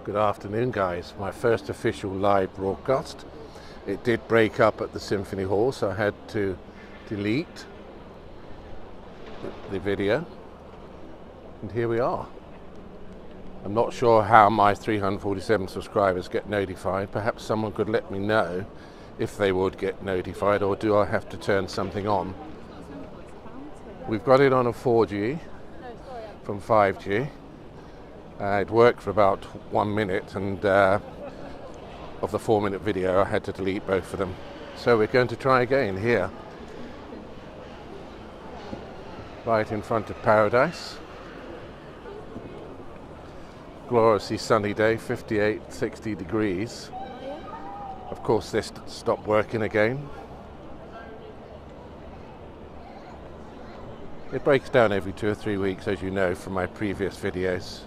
Good afternoon, guys. My first official live broadcast. It did break up at the Symphony Hall, so I had to delete the video. And here we are. I'm not sure how my 347 subscribers get notified. Perhaps someone could let me know if they would get notified, or do I have to turn something on? We've got it on a 4G from 5G. It worked for about 1 minute, and of the 4-minute video I had to delete both of them. So we're going to try again here, right in front of Paradise. Gloriously sunny day, 58, 60 degrees. Of course this stopped working again. It breaks down every 2 or 3 weeks, as you know from my previous videos.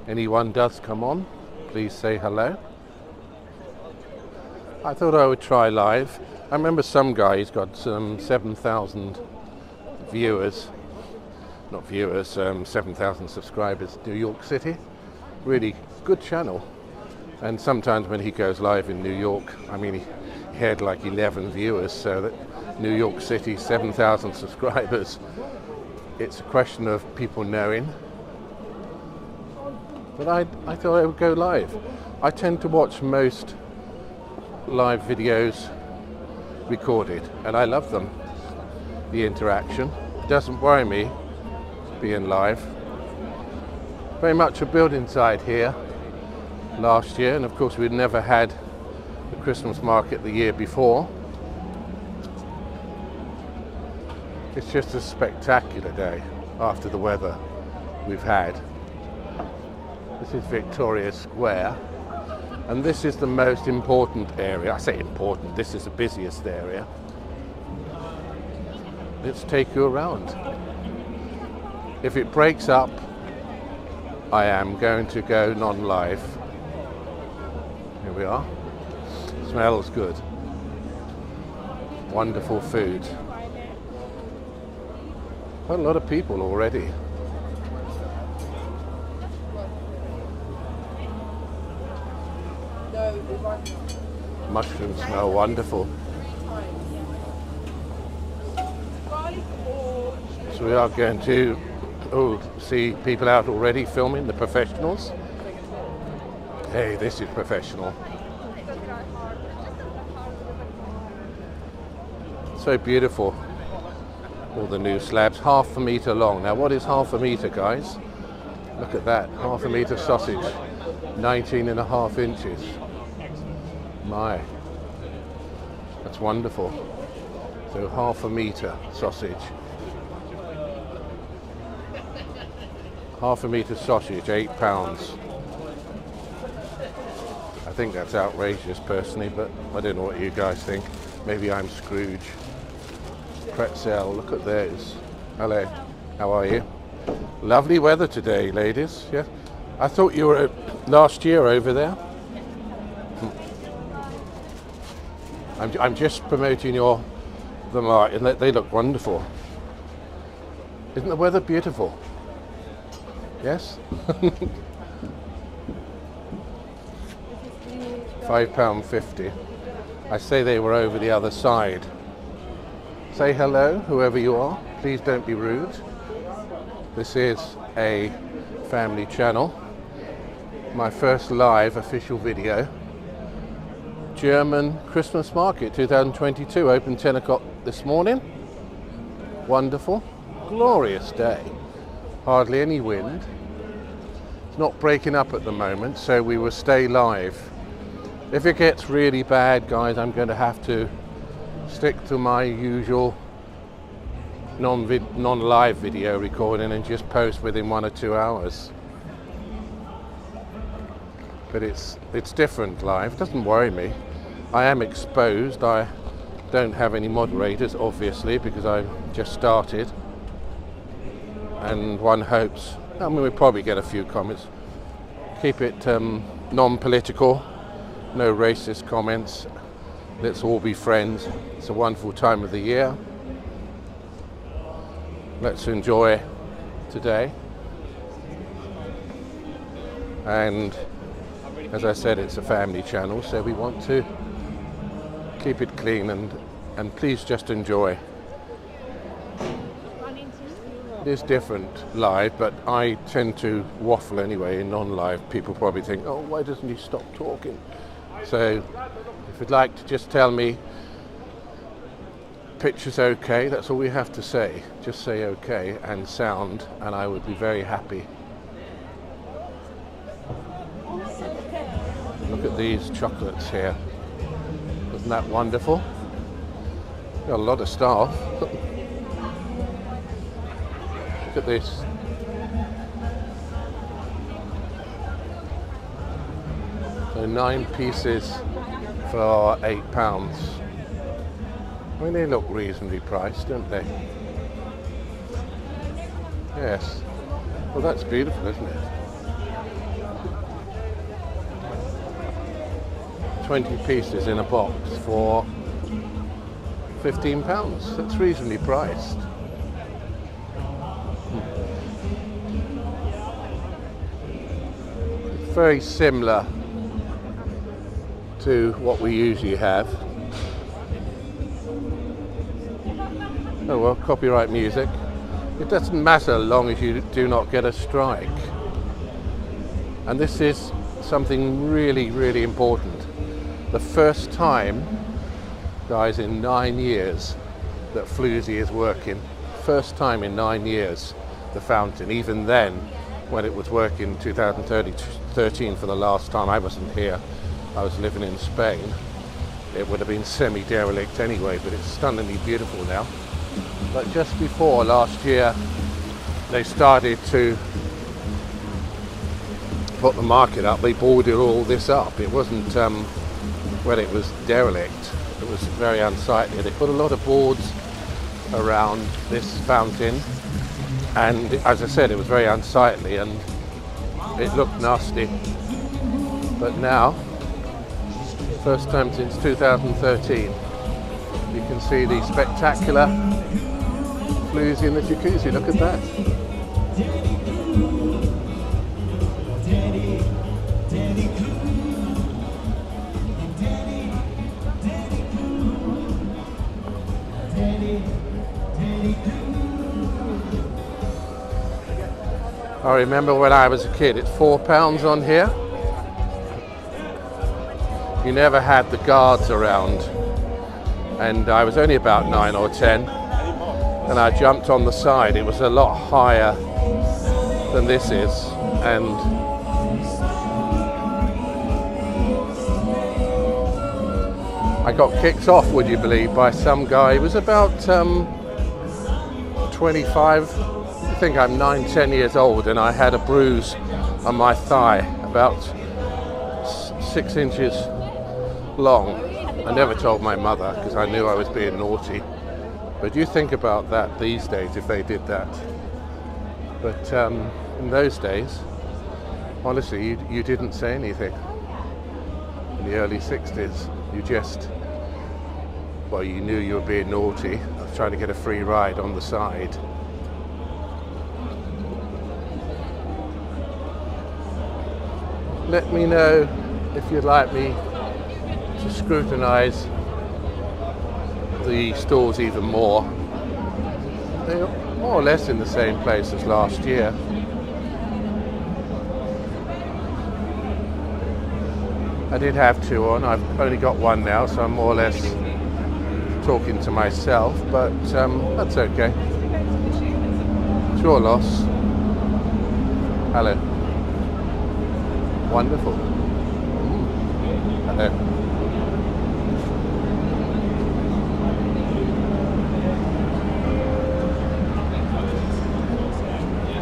Anyone does come on, please say hello. I thought I would try live. I remember some guy's got some 7,000 viewers, not viewers, 7,000 subscribers, New York City. Really good channel. And sometimes when he goes live in New York, I mean, he had like 11 viewers, so that New York City, 7,000 subscribers. It's a question of people knowing. But I thought I would go live. I tend to watch most live videos recorded, and I love them. The interaction. It doesn't worry me being live. Very much a building site here last year, and of course we'd never had the Christmas market the year before. It's just a spectacular day after the weather we've had. This is Victoria Square, and this is the most important area. I say important, this is the busiest area. Let's take you around. If it breaks up, I am going to go non-live. Here we are. Smells good. Wonderful food. Quite a lot of people already. Mushrooms smell wonderful. So we are going to see people out already filming, the professionals. Hey, this is professional. So beautiful. All the new slabs, 1/2 meter long. Now what is 1/2 meter, guys? Look at that, 1/2 meter sausage, 19.5 inches. My, that's wonderful. So 1/2 meter sausage. 1/2 meter sausage, £8. I think that's outrageous personally, but I don't know what you guys think. Maybe I'm Scrooge. Pretzel, look at those. Hello, how are you? Lovely weather today, ladies. Yeah, I thought you were last year over there. I'm just promoting the market, and they look wonderful. Isn't the weather beautiful? Yes? £5.50. I say they were over the other side. Say hello, whoever you are. Please don't be rude. This is a family channel. My first live official video. German Christmas market 2022, open 10 o'clock this morning. Wonderful, glorious day. Hardly any wind. It's not breaking up at the moment, so we will stay live. If it gets really bad, guys, I'm going to have to stick to my usual non-live video recording and just post within 1 or 2 hours. But it's different live. It doesn't worry me. I am exposed. I don't have any moderators, obviously, because I just started. And one hopes, I mean, we'll probably get a few comments. Keep it non-political, no racist comments. Let's all be friends. It's a wonderful time of the year. Let's enjoy today. and as I said, it's a family channel, so we want to keep it clean and please just enjoy. It is different live, but I tend to waffle anyway in non-live. People probably think, oh, why doesn't he stop talking? So if you'd like to just tell me picture's okay, that's all we have to say. Just say okay and sound, and I would be very happy. Look at these chocolates here. Isn't that wonderful? Got a lot of staff. Look at this. So 9 pieces for £8. I mean, they look reasonably priced, don't they? Yes. Well, that's beautiful, isn't it? 20 pieces in a box for £15. That's reasonably priced. Very similar to what we usually have. Oh well, copyright music. It doesn't matter as long as you do not get a strike. And this is something really, really important. The first time, guys, in 9 years that Floozy is working. First time in 9 years, the fountain. Even then, when it was working 2013 for the last time, I wasn't here. I was living in Spain. It would have been semi-derelict anyway, but it's stunningly beautiful now. But just before last year, they started to put the market up. They boarded all this up. It wasn't when it was derelict. It was very unsightly. They put a lot of boards around this fountain, and as I said, it was very unsightly and it looked nasty. But now, first time since 2013, you can see the spectacular Floozy in the jacuzzi. Look at that. I remember when I was a kid, it's £4 on here. You never had the guards around, and I was only about 9 or 10, and I jumped on the side. It was a lot higher than this is, and I got kicked off, would you believe, by some guy. He was about 25. I think I'm 9-10 years old, and I had a bruise on my thigh about 6 inches long. I never told my mother because I knew I was being naughty. But you think about that these days if they did that. But in those days, honestly, you didn't say anything. In the early 60s, you just, well, you knew you were being naughty. I was trying to get a free ride on the side. Let me know if you'd like me to scrutinise the stores even more. They're more or less in the same place as last year. I did have 2 on. I've only got 1 now, so I'm more or less talking to myself, but that's okay. It's your loss. Hello. Wonderful. Hello.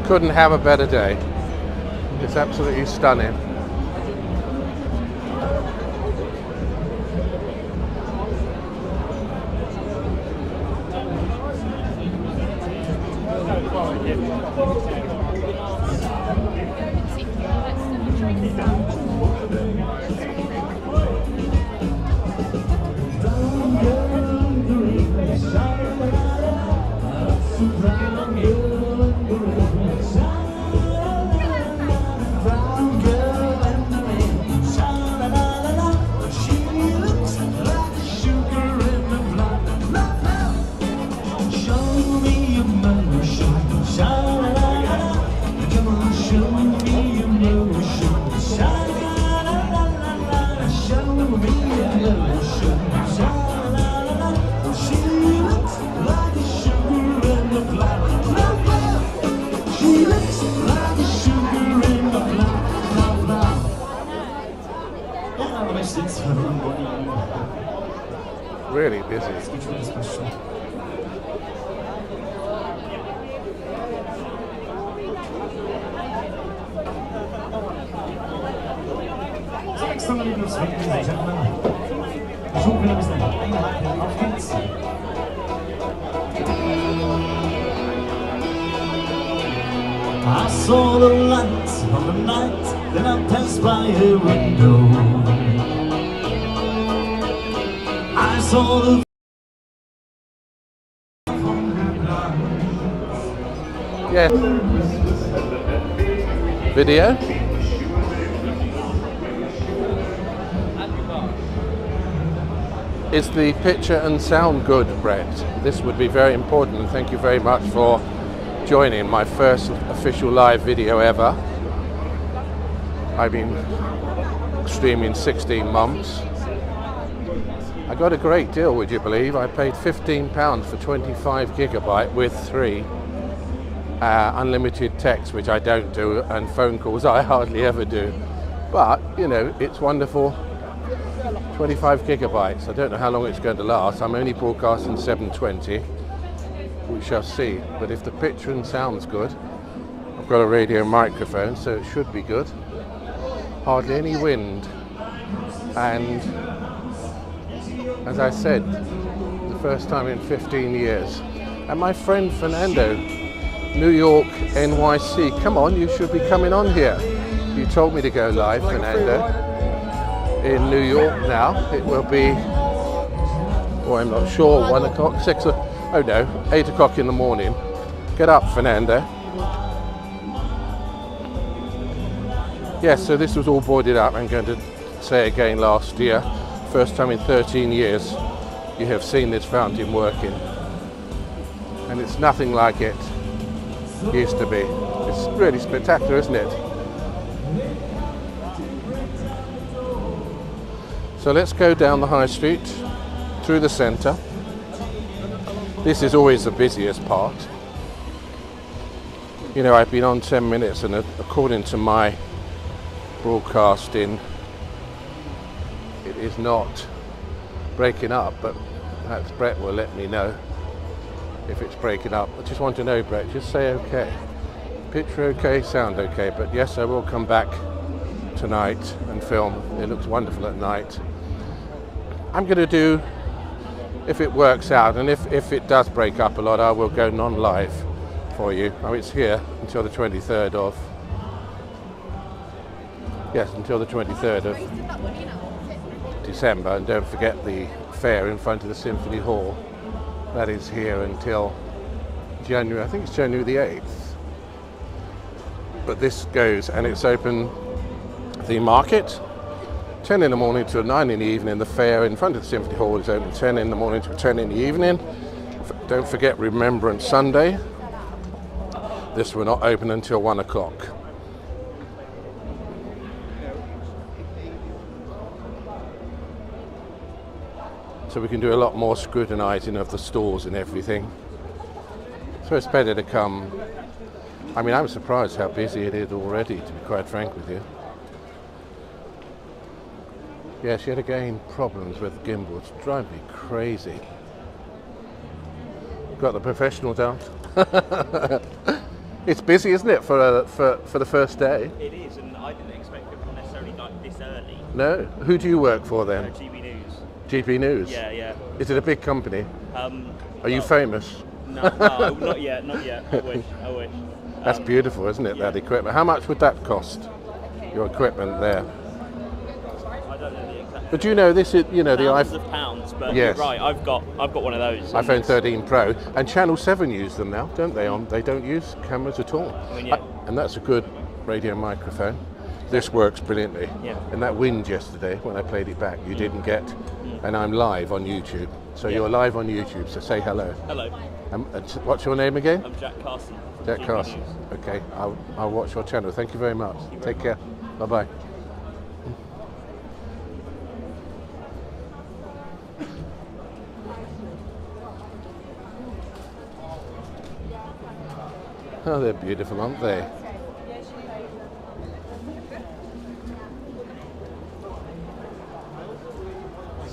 Couldn't have a better day. It's absolutely stunning. Brown girl. Really busy. Next time, ladies and gentlemen, ich hoffe, wir müssen einhalten. Auf geht's. I saw the lights of the night, then I passed by her window. I saw the Yeah. Video? Is the picture and sound good, Brett? This would be very important, and thank you very much for joining my first official live video ever. I've been streaming 16 months. I got a great deal, would you believe? I paid £15 for 25 gigabyte with 3 unlimited text, which I don't do, and phone calls I hardly ever do. But, you know, it's wonderful. 25 gigabytes. I don't know how long it's going to last. I'm only broadcasting 720. We shall see. But if the picture and sound's good, I've got a radio microphone, so it should be good. Hardly any wind. And as I said, the first time in 15 years. And my friend Fernando, New York, NYC. Come on, you should be coming on here. You told me to go live, Fernando. In New York now. It will be, or I'm not sure, 1 o'clock, 6 o'clock, oh no, 8 o'clock in the morning. Get up, Fernando. Yes, so this was all boarded up. I'm going to say again, last year, first time in 13 years, you have seen this fountain working. And it's nothing like it used to be. It's really spectacular, isn't it? So let's go down the high street, through the centre. This is always the busiest part. You know, I've been on 10 minutes, and according to my broadcasting, it is not breaking up, but perhaps Brett will let me know if it's breaking up. I just want to know, Brett, just say okay. Picture okay, sound okay, but yes, I will come back tonight and film. It looks wonderful at night. I'm going to do, if it works out, and if it does break up a lot, I will go non-live for you. Oh, it's here until the 23rd of, yes, until the 23rd of December, and don't forget the fair in front of the Symphony Hall. That is here until January, I think it's January the 8th. But this goes, and it's open, the market, 10 in the morning till 9 in the evening. The fair in front of the Symphony Hall is open 10 in the morning till 10 in the evening. Don't forget Remembrance Sunday. This will not open until 1 o'clock. So we can do a lot more scrutinising of the stores and everything. So it's better to come. I mean, I'm surprised how busy it is already, to be quite frank with you. Yes, yet again, problems with gimbal. It's driving me crazy. Got the professionals out. It's busy, isn't it, for the first day? It is, and I didn't expect it necessarily like this early. No? Who do you work for then? GB News. GB News? Yeah, yeah. Is it a big company? Are you famous? No, not yet, not yet. I wish. That's beautiful, isn't it, yeah. that equipment? How much would that cost, your equipment there? I don't know the exact. But you know, this is, you know, the Thousands of pounds, but yes. You're right. I've got one of those. iPhone 13 Pro, and Channel 7 use them now, don't they? They don't use cameras at all. I mean, yeah. And that's a good radio microphone. This works brilliantly. Yeah. And that wind yesterday, when I played it back, you didn't get. And I'm live on YouTube. So Yeah. you're live on YouTube, so say hello. Hello. And what's your name again? I'm Jack Carson. Jack GB Carson. News. Okay, I'll watch your channel. Thank you very much. Take care. Bye-bye. Oh, they're beautiful, aren't they?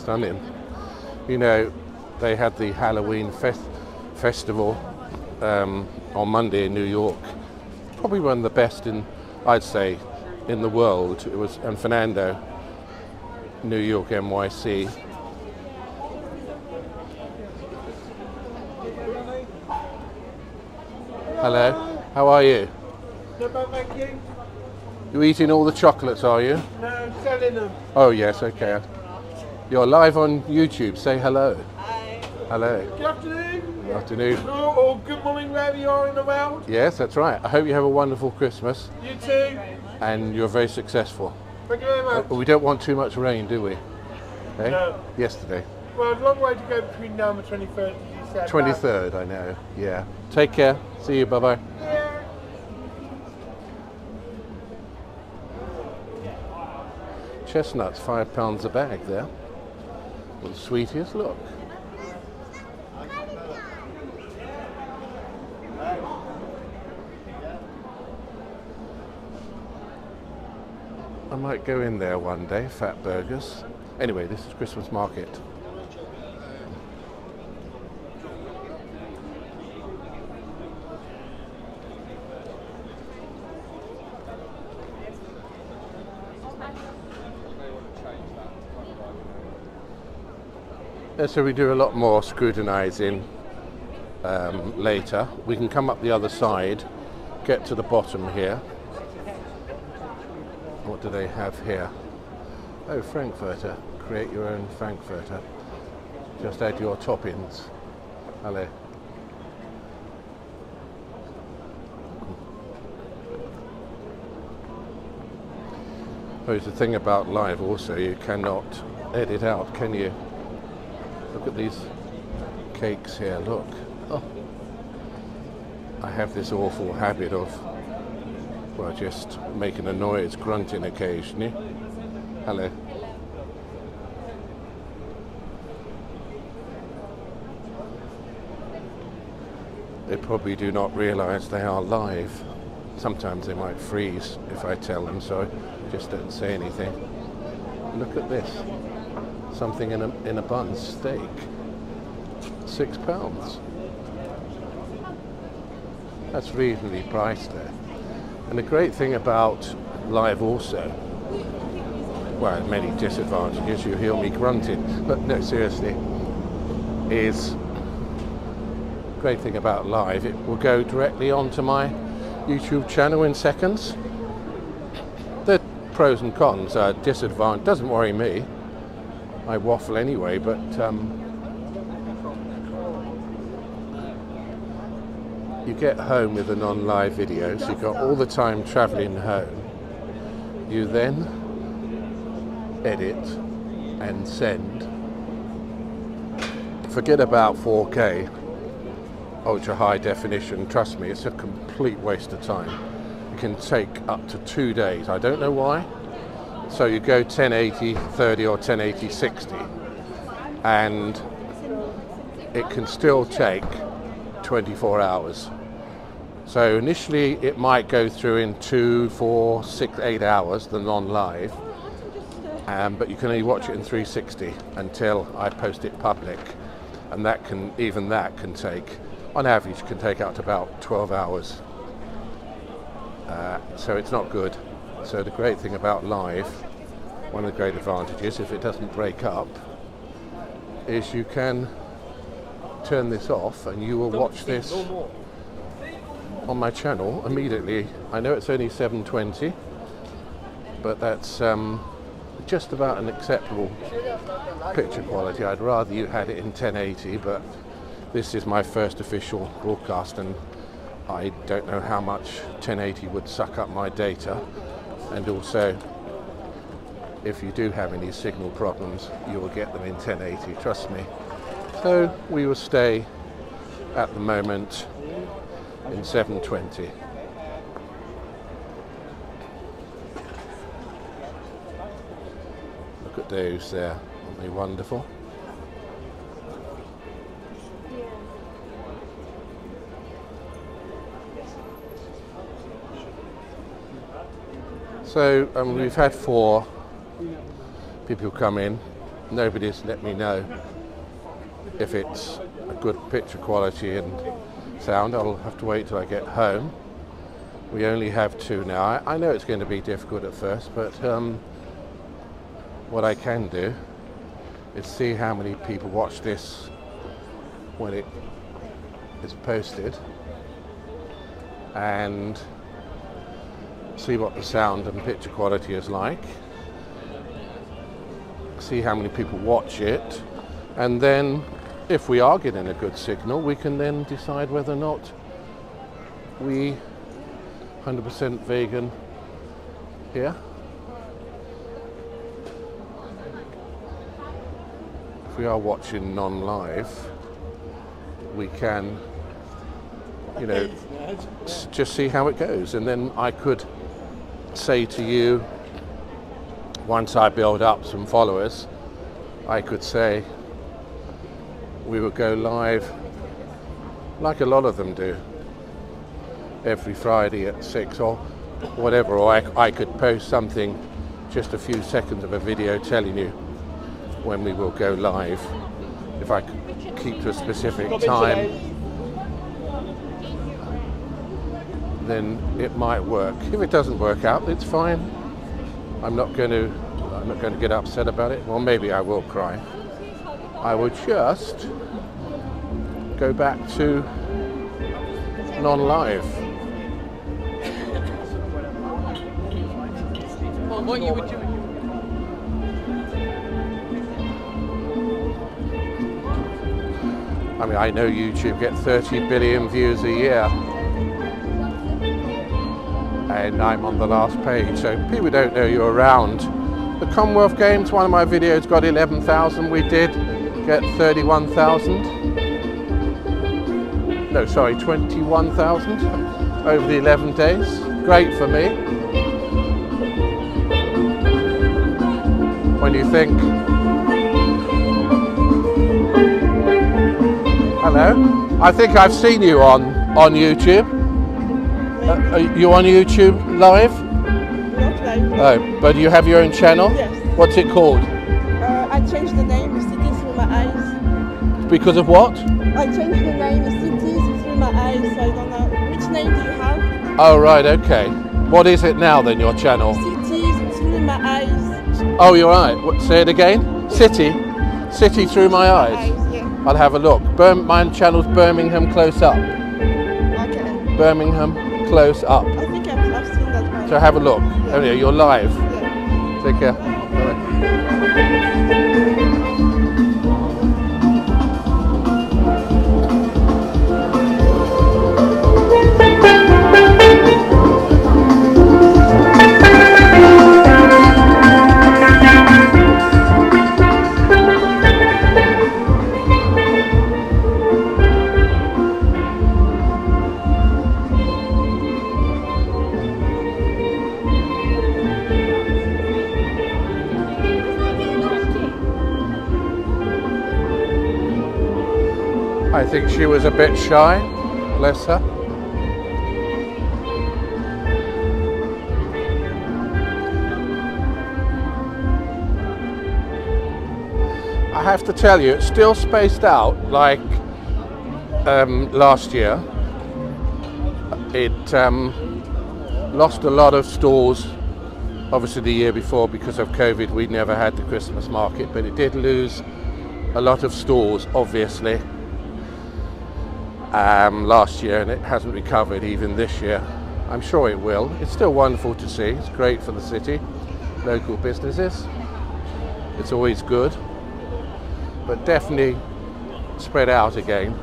stunning. You know, they had the Halloween festival on Monday in New York. Probably one of the best I'd say, in the world. It was San Fernando, New York, NYC. Hello, how are you? No, but thank you. You eating all the chocolates, are you? No, selling them. Oh yes, okay. You're live on YouTube. Say hello. Hi. Hello. Good afternoon. Good afternoon. Or good morning, wherever you are in the world. Yes, that's right. I hope you have a wonderful Christmas You too. and you're very successful. Thank you very much. We don't want too much rain, do we? Eh? No. Yesterday. Well, a long way to go between now and the 23rd, as you said. 23rd, I know. Yeah. Take care. See you. Bye-bye. Yeah. Chestnuts, £5 a bag there. What the sweetest, look. I might go in there one day, Fat Burgers. Anyway, this is Christmas market. So we do a lot more scrutinising later. We can come up the other side, get to the bottom here. What do they have here? Oh, Frankfurter. Create your own Frankfurter. Just add your toppings. Hello. Oh, the thing about live also, you cannot edit out, can you? Look at these cakes here, look. Oh. I have this awful habit of, well, just making a noise, grunting occasionally. Hello. They probably do not realise they are live. Sometimes they might freeze if I tell them, so I just don't say anything. Look at this. Something in a bun, steak. £6. That's reasonably priced there. And the great thing about live also, well, many disadvantages, you hear me grunting, but no, seriously, is great thing about live, it will go directly onto my YouTube channel in seconds. The pros and cons, disadvantage, doesn't worry me. I waffle anyway, but you get home with a non-live video, so you've got all the time travelling home. You then edit and send. Forget about 4K, ultra high definition, trust me, it's a complete waste of time. It can take up to 2 days, I don't know why. So you go 1080 30 or 1080 60 and it can still take 24 hours. So initially it might go through in 2, 4, 6, 8 hours, the non-live, but you can only watch it in 360 until I post it public, and even that can take, on average, can take up to about 12 hours. So it's not good. So the great thing about live, one of the great advantages, if it doesn't break up, is you can turn this off and you will watch this on my channel immediately. I know it's only 720, but that's just about an acceptable picture quality. I'd rather you had it in 1080, but this is my first official broadcast and I don't know how much 1080 would suck up my data, and also if you do have any signal problems you will get them in 1080, trust me. So we will stay at the moment in 720. Look at those there, aren't they wonderful? So we've had 4 people come in nobody's let me know if it's a good picture quality and sound. I'll have to wait till I get home. We only have 2 now. I know it's going to be difficult at first, but what I can do is see how many people watch this when it is posted and see what the sound and picture quality is like, see how many people watch it, and then if we are getting a good signal, we can then decide whether or not we 100% vegan here. If we are watching non-live, we can, you know, just see how it goes, and then I could say to you, once I build up some followers, I could say we will go live like a lot of them do every Friday at 6 or whatever, or I could post something, just a few seconds of a video telling you when we will go live. If I could keep to a specific time, then it might work. If it doesn't work out, it's fine. I'm not going to get upset about it. Well, maybe I will cry. I would just go back to non-live. Well, what you would do? I mean, I know YouTube get 30 billion views a year, and I'm on the last page, so people don't know you're around. The Commonwealth Games, one of my videos got 11,000. We did get 31,000. No, sorry, 21,000 over the 11 days. Great for me. When you think, hello, I think I've seen you on YouTube. Are you on YouTube live? Not live. Oh, but you have your own channel? Yes. What's it called? I changed the name, Cities Through My Eyes. Because of what? I changed the name, Cities Through My Eyes, so I don't know. Which name do you have? Oh, right, okay. What is it now then, your channel? Cities Through My Eyes. Oh, you're right. What, say it again? City Through My Eyes. Yeah. I'll have a look. My channel's Birmingham Close Up. Okay. Birmingham Close Up. I think I've seen that one. So have a look. Oh yeah, you're live. Yeah. Take care. Bye. I think she was a bit shy, bless her. I have to tell you, it's still spaced out like last year. It lost a lot of stores, obviously the year before because of COVID we never had the Christmas market, but it did lose a lot of stores obviously last year, and it hasn't recovered even this year. I'm sure it will. It's still wonderful to see. It's great for the city, local businesses. It's always good, but definitely spread out again.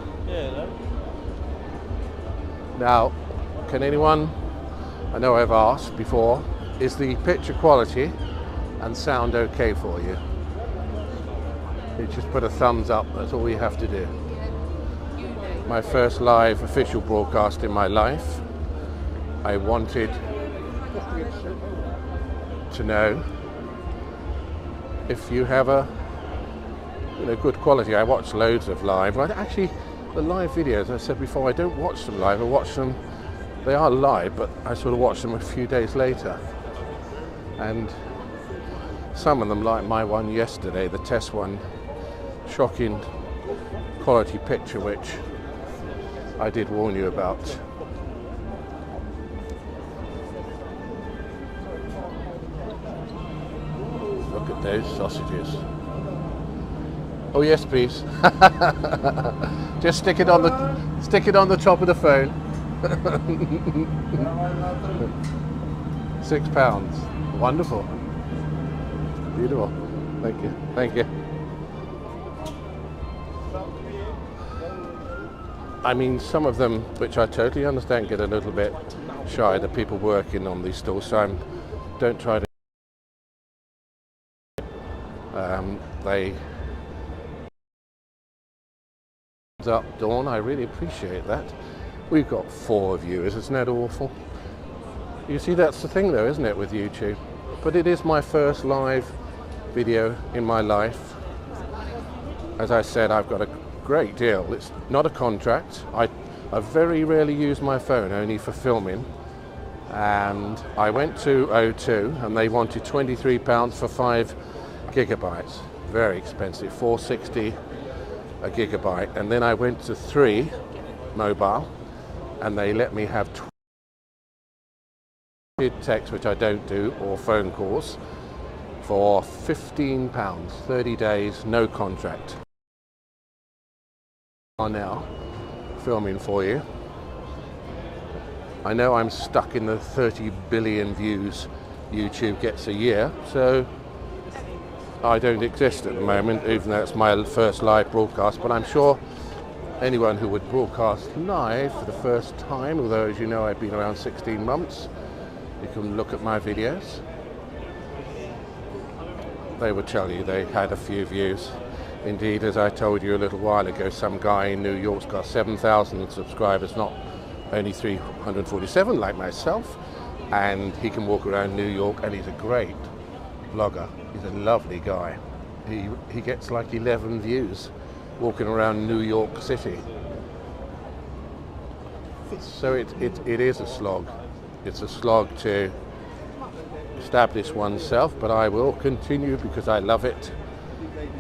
Now, can anyone, I know I've asked before, is the picture quality and sound okay for you? You just put a thumbs up, that's all you have to do. My first live official broadcast in my life. I wanted to know if you have a good quality. I watch loads of live. Actually, the live videos, I said before, I don't watch them live. I watch them, they are live, but I sort of watch them a few days later. And Some of them, like my one yesterday, the test one, shocking quality picture, which I did warn you about. Look at those sausages. Oh yes, please. Just stick it on the top of the phone. £6. Wonderful. Beautiful. Thank you. Thank you. I mean, some of them, which I totally understand, get a little bit shy, the people working on these stores, so don't try to. They up, Dawn, I really appreciate that. We've got 4 viewers, isn't that awful? You see, that's the thing though, isn't it, with YouTube? But it is my first live video in my life. As I said, I've got a great deal. It's not a contract. I very rarely use my phone, only for filming. And I went to O2 and they wanted £23 for 5 gigabytes. Very expensive, $4.60 a gigabyte. And then I went to 3 mobile and they let me have text, which I don't do, or phone calls for £15, 30 days, no contract. I'm now filming for you. I know I'm stuck in the 30 billion views YouTube gets a year, so I don't exist at the moment, even though it's my first live broadcast, but I'm sure anyone who would broadcast live for the first time, although as you know I've been around 16 months, you can look at my videos. They would tell you they had a few views. Indeed, as I told you a little while ago, some guy in New York's got 7,000 subscribers, not only 347 like myself, and he can walk around New York, and he's a great vlogger. He's a lovely guy. He gets like 11 views walking around New York City. So it is a slog. It's a slog to establish oneself, but I will continue because I love it.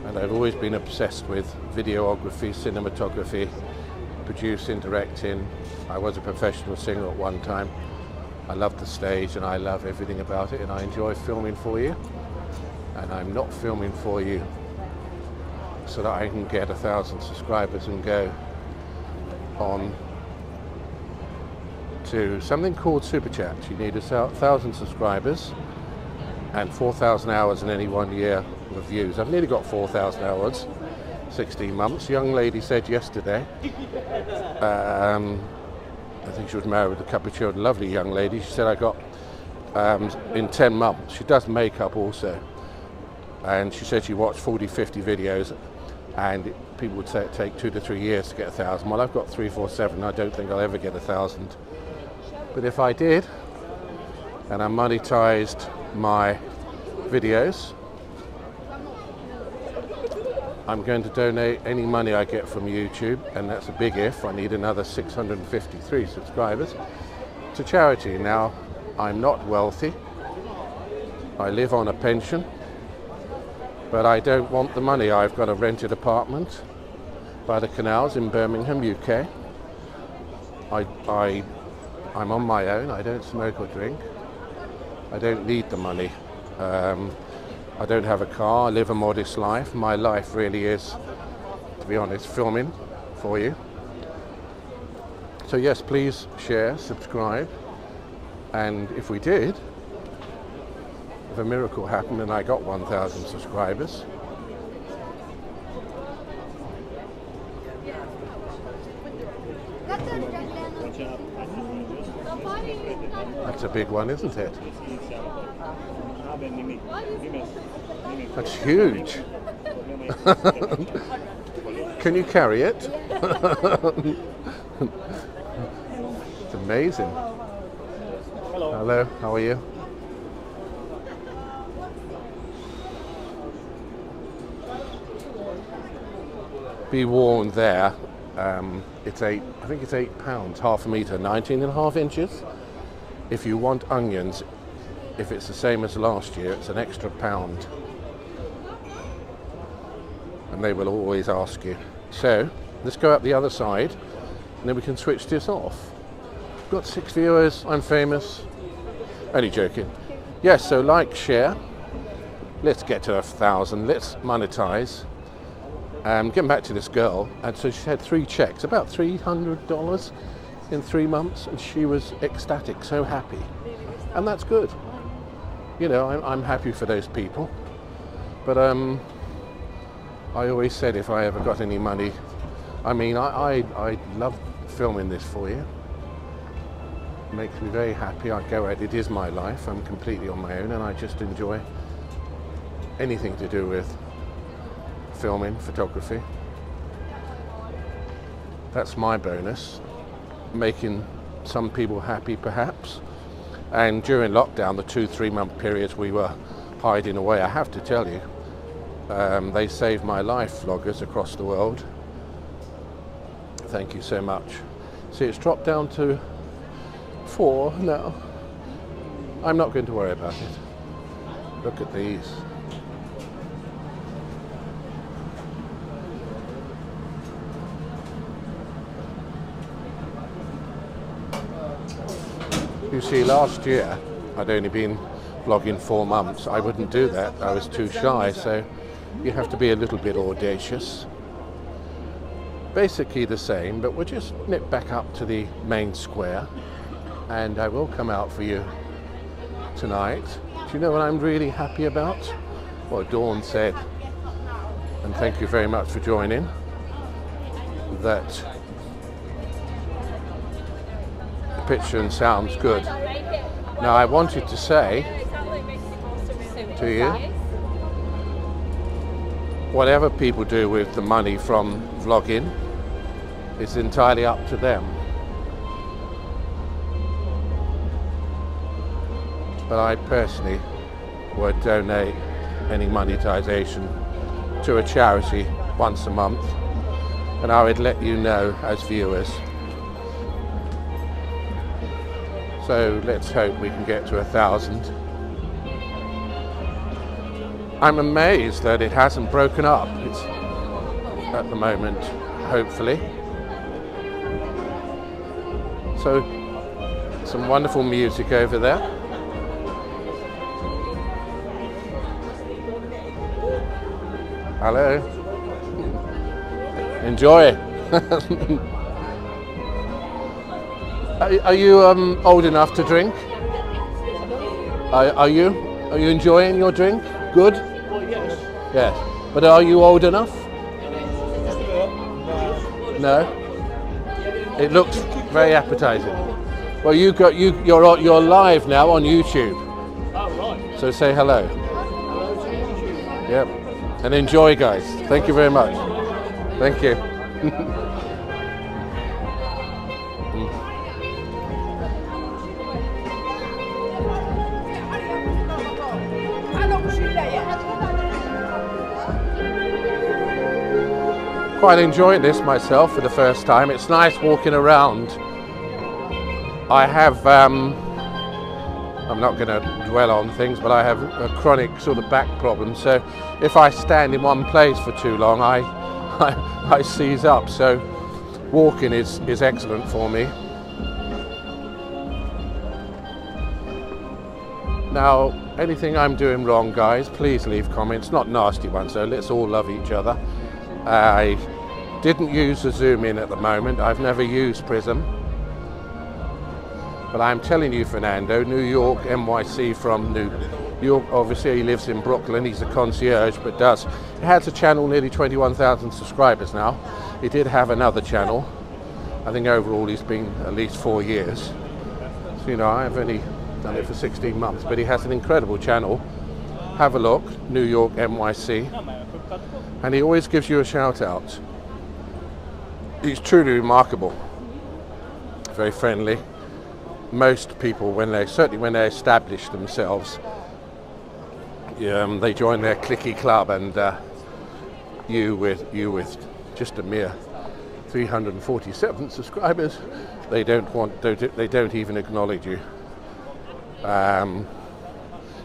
And I've always been obsessed with videography, cinematography, producing, directing. I was a professional singer at one time. I love the stage and I love everything about it, and I enjoy filming for you. And I'm not filming for you so that I can get 1,000 subscribers and go on to something called Super Chat. You need 1,000 subscribers and 4,000 hours in any 1 year of views. I've nearly got 4,000 hours, 16 months. A young lady said yesterday, I think she was married with a couple of children, lovely young lady. She said I got in 10 months. She does makeup also. And she said she watched 40, 50 videos, and people would say it take 2 to 3 years to get 1,000. Well, I've got 347. I don't think I'll ever get 1,000. But if I did, and I monetized my videos, I'm going to donate any money I get from YouTube, and that's a big if. I need another 653 subscribers, to charity. Now, I'm not wealthy. I live on a pension, but I don't want the money. I've got a rented apartment by the canals in Birmingham, UK. I'm on my own. I don't smoke or drink. I don't need the money. I don't have a car. I live a modest life. My life really is, to be honest, filming for you. So yes, please share, subscribe, and if we did, if a miracle happened and I got 1,000 subscribers, that's a big one, isn't it? That's huge. Can you carry it? It's amazing. Hello, how are you? Be warned there, it's I think it's £8, half a metre, 19.5 inches. If you want onions, if it's the same as last year, it's an extra £1. And they will always ask you. So let's go up the other side and then we can switch this off. Got 6 viewers, I'm famous. Only joking. Yes, so like, share. Let's get to 1,000, let's monetize. Getting back to this girl, and so she had 3 checks, about $300 in 3 months, and she was ecstatic, so happy. And that's good. You know, I'm happy for those people. But I always said if I ever got any money, I mean, I love filming this for you. It makes me very happy. I go out, it is my life. I'm completely on my own and I just enjoy anything to do with filming, photography. That's my bonus, making some people happy perhaps. And during lockdown, the 2-3 month periods we were hiding away, I have to tell you, they saved my life, vloggers across the world. Thank you so much. See, it's dropped down to 4 now. I'm not going to worry about it. Look at these. You see, last year I'd only been vlogging 4 months. I wouldn't do that. I was too shy, so you have to be a little bit audacious. Basically the same, but we'll just nip back up to the main square and I will come out for you tonight. Do you know what I'm really happy about? What Dawn said, and thank you very much for joining, that the picture and sound's good. Now I wanted to say to you, whatever people do with the money from vlogging is entirely up to them. But I personally would donate any monetization to a charity once a month, and I would let you know as viewers. So let's hope we can get to 1,000. I'm amazed that it hasn't broken up. It's at the moment, hopefully. So some wonderful music over there. Hello. Enjoy. Are you old enough to drink? Are you enjoying your drink? Good? Yes. But are you old enough? No? It looks very appetizing. Well, you're live now on YouTube. So say hello. Yep. And enjoy, guys. Thank you very much. Thank you. Quite enjoying this myself for the first time. It's nice walking around. I have, I'm not going to dwell on things, but I have a chronic sort of back problem. So if I stand in one place for too long, I seize up. So walking is excellent for me. Now, anything I'm doing wrong, guys, please leave comments. Not nasty ones, though. Let's all love each other. I didn't use the zoom in at the moment. I've never used Prism. But I'm telling you, Fernando, New York, NYC from New York. Obviously, he lives in Brooklyn. He's a concierge, but he has a channel, nearly 21,000 subscribers now. He did have another channel. I think overall he's been at least 4 years. So, you know, I've only done it for 16 months, but he has an incredible channel. Have a look, New York, NYC. And he always gives you a shout out. He's truly remarkable. Very friendly. Most people, certainly when they establish themselves, they join their cliquey club, and you with just a mere 347 subscribers, they don't even acknowledge you.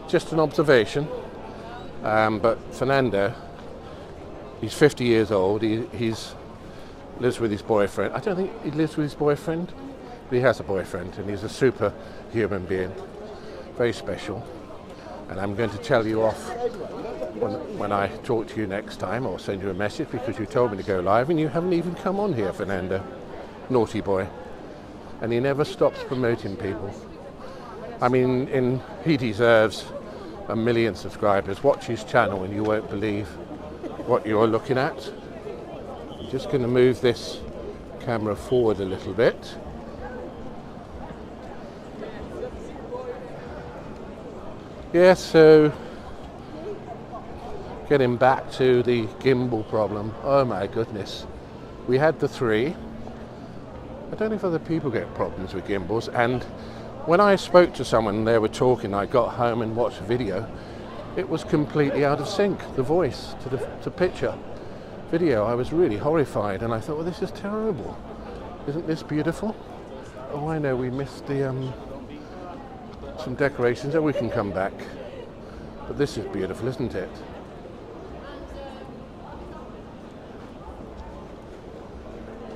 just an observation. But Fernando, he's 50 years old. He's lives with his boyfriend. I don't think he lives with his boyfriend, but he has a boyfriend, and he's a super human being, very special. And I'm going to tell you off when I talk to you next time, or send you a message, because you told me to go live and you haven't even come on here, Fernando. Naughty boy. And he never stops promoting people. I mean, he deserves 1 million subscribers. Watch his channel and you won't believe what you're looking at. I'm just going to move this camera forward a little bit. Yeah, so getting back to the gimbal problem. Oh my goodness. We had the 3. I don't know if other people get problems with gimbals, and when I spoke to someone and they were talking, I got home and watched a video, it was completely out of sync, the voice to picture. Video, I was really horrified, and I thought, well, this is terrible. Isn't this beautiful? Oh, I know, we missed the some decorations, and we can come back. But this is beautiful, isn't it?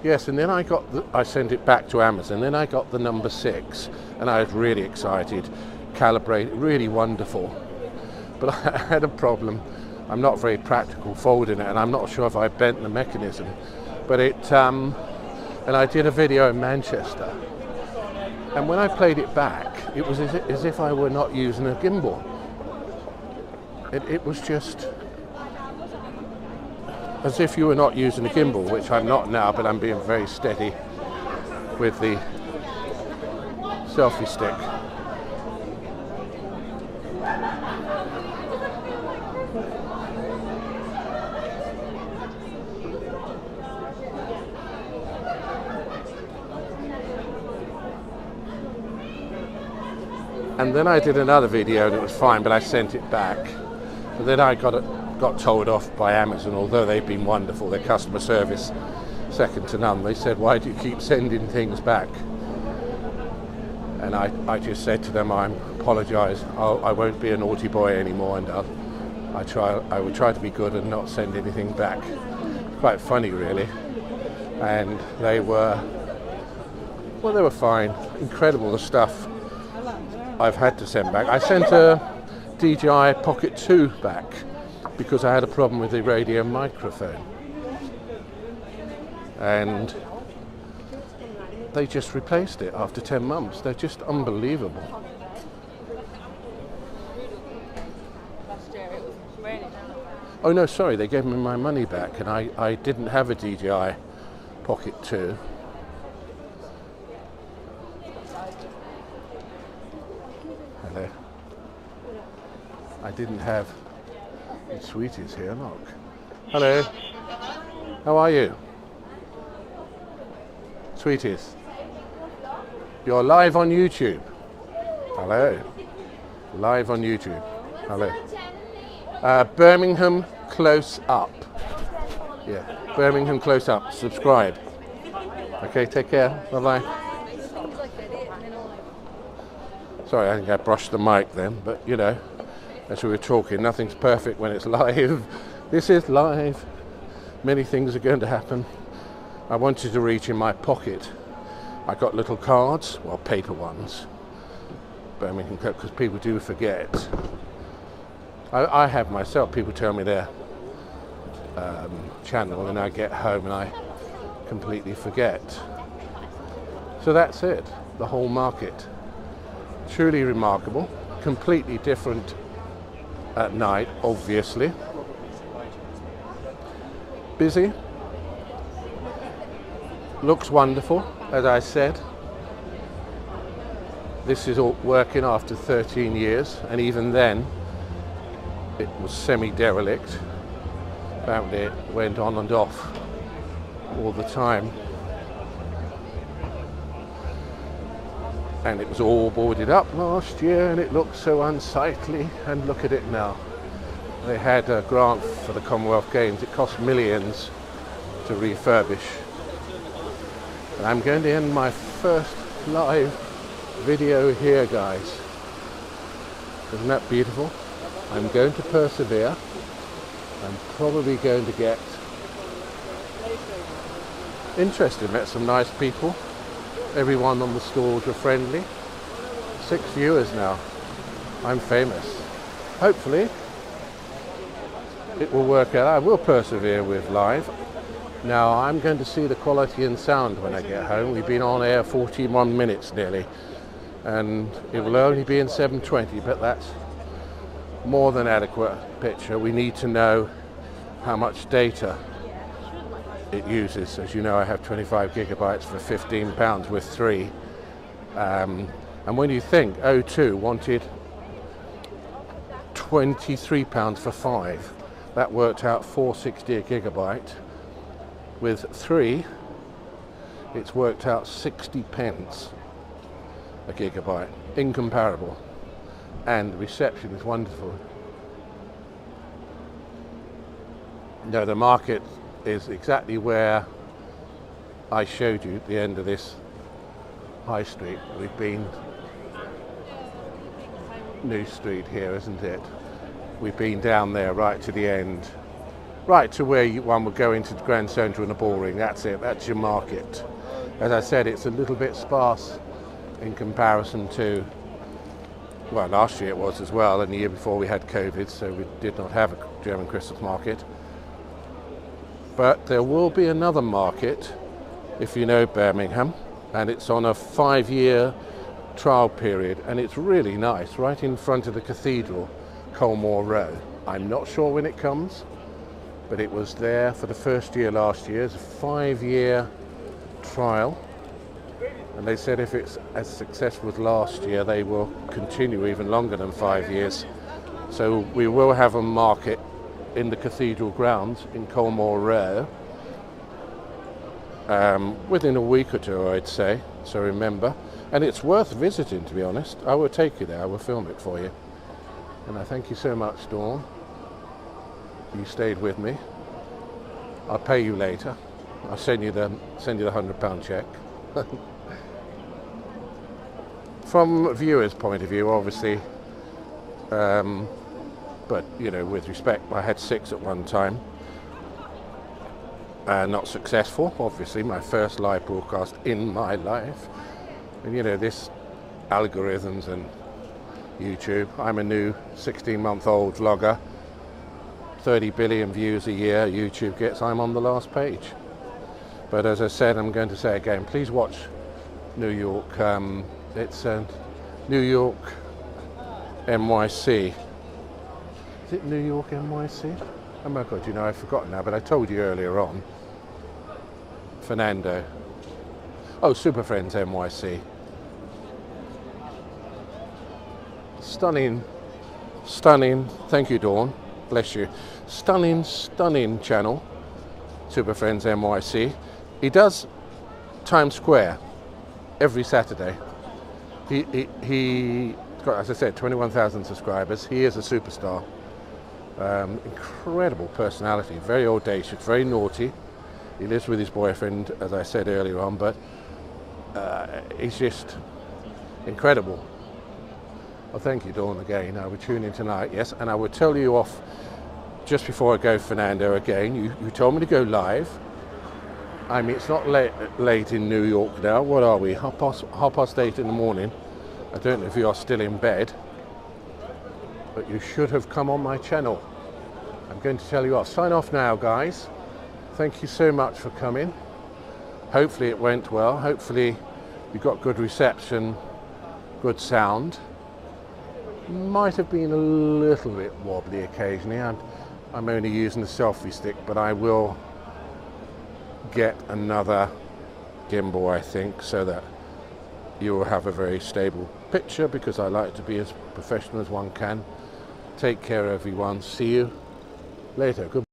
Yes, and then I sent it back to Amazon. Then I got the number 6, and I was really excited. Calibrated, really wonderful. But I had a problem. I'm not very practical folding it, and I'm not sure if I bent the mechanism. But and I did a video in Manchester, and when I played it back, it was as if I were not using a gimbal. It was just as if you were not using a gimbal, which I'm not now, but I'm being very steady with the selfie stick. And then I did another video and it was fine, but I sent it back. But then I got told off by Amazon, although they've been wonderful, their customer service second to none. They said, why do you keep sending things back? And I just said to them, I apologise, I won't be a naughty boy anymore, and I will try to be good and not send anything back. Quite funny, really. And they were fine. Incredible, the stuff I've had to send back. I sent a DJI Pocket 2 back because I had a problem with the radio microphone, and they just replaced it after 10 months. They're just unbelievable. Oh no, sorry, they gave me my money back, and I didn't have a DJI Pocket 2. Hello. I didn't have... Sweetie's here, look. Hello. How are you? Sweeties. You're live on YouTube. Hello. Live on YouTube. Hello. Birmingham Close Up. Yeah, Birmingham Close Up. Subscribe. Okay, take care. Bye-bye. Sorry, I think I brushed the mic then, but you know, as we were talking, nothing's perfect when it's live. This is live. Many things are going to happen. I wanted to reach in my pocket. I got little cards, well, paper ones. Birmingham, because people do forget. I have myself. People tell me their channel, and I get home and I completely forget. So that's it. The whole market. Truly remarkable. Completely different at night, obviously. Busy. Looks wonderful, as I said. This is all working after 13 years, and even then it was semi-derelict. Found it went on and off all the time, and it was all boarded up last year, and it looked so unsightly. And look at it now. They had a grant for the Commonwealth Games. It cost millions to refurbish. And I'm going to end my first live video here, guys. Isn't that beautiful? I'm going to persevere. I'm probably going to get interested. Met some nice people. Everyone on the stalls were friendly. 6 viewers now. I'm famous. Hopefully it will work out. I will persevere with live. Now I'm going to see the quality and sound when I get home. We've been on air 41 minutes nearly, and it will only be in 720, but that's more than adequate picture. We need to know how much data it uses. As you know, I have 25 gigabytes for £15 with 3. And when you think O2 wanted £23 for 5, that worked out £4.60 a gigabyte. With 3, it's worked out 60 pence a gigabyte. Incomparable. And the reception is wonderful. No, the market is exactly where I showed you at the end of this high street. We've been New Street here, isn't it? We've been down there right to the end, right to where one would go into the Grand Central in a ball ring. That's it, that's your market. As I said, it's a little bit sparse in comparison to, well, last year it was as well, and the year before we had COVID, so we did not have a German Christmas market. But there will be another market, if you know Birmingham, and it's on a 5-year trial period, and it's really nice, right in front of the cathedral, Colmore Row. I'm not sure when it comes, but it was there for the first year last year. It's a 5-year trial, and they said if it's as successful as last year, they will continue even longer than 5 years. So we will have a market in the cathedral grounds in Colmore Row within a week or two, I'd say. So remember, and it's worth visiting, to be honest. I will take you there. I will film it for you. And I thank you so much, Dawn. You stayed with me. I'll pay you later. I'll send you the £100 check. From a viewer's point of view, obviously, but you know, with respect, I had 6 at one time. Not successful, obviously, my first live broadcast in my life. And you know, this algorithms and YouTube, I'm a new 16-month-old vlogger. 30 billion views a year YouTube gets, I'm on the last page. But as I said, I'm going to say again, please watch New York. It's New York NYC. Is it New York NYC? Oh my God, you know, I've forgotten now, but I told you earlier on. Fernando. Oh, Super Friends NYC. Stunning, stunning, thank you, Dawn, bless you. Stunning, stunning channel, Super Friends NYC. He does Times Square every Saturday. He got, as I said, 21,000 subscribers. He is a superstar. Incredible personality, very audacious, very naughty. He lives with his boyfriend, as I said earlier on, but he's just incredible. Well, thank you, Dawn, again. I will tune in tonight, yes, and I will tell you off just before I go, Fernando, again. You told me to go live. I mean, it's not late in New York now. What are we? Half past 8 in the morning. I don't know if you are still in bed, but you should have come on my channel. I'm going to tell you off. Sign off now, guys. Thank you so much for coming. Hopefully it went well. Hopefully you got good reception, good sound. Might have been a little bit wobbly occasionally. I'm only using the selfie stick, but I will get another gimbal, I think, so that you will have a very stable picture, because I like to be as professional as one can. Take care, everyone. See you later. Goodbye.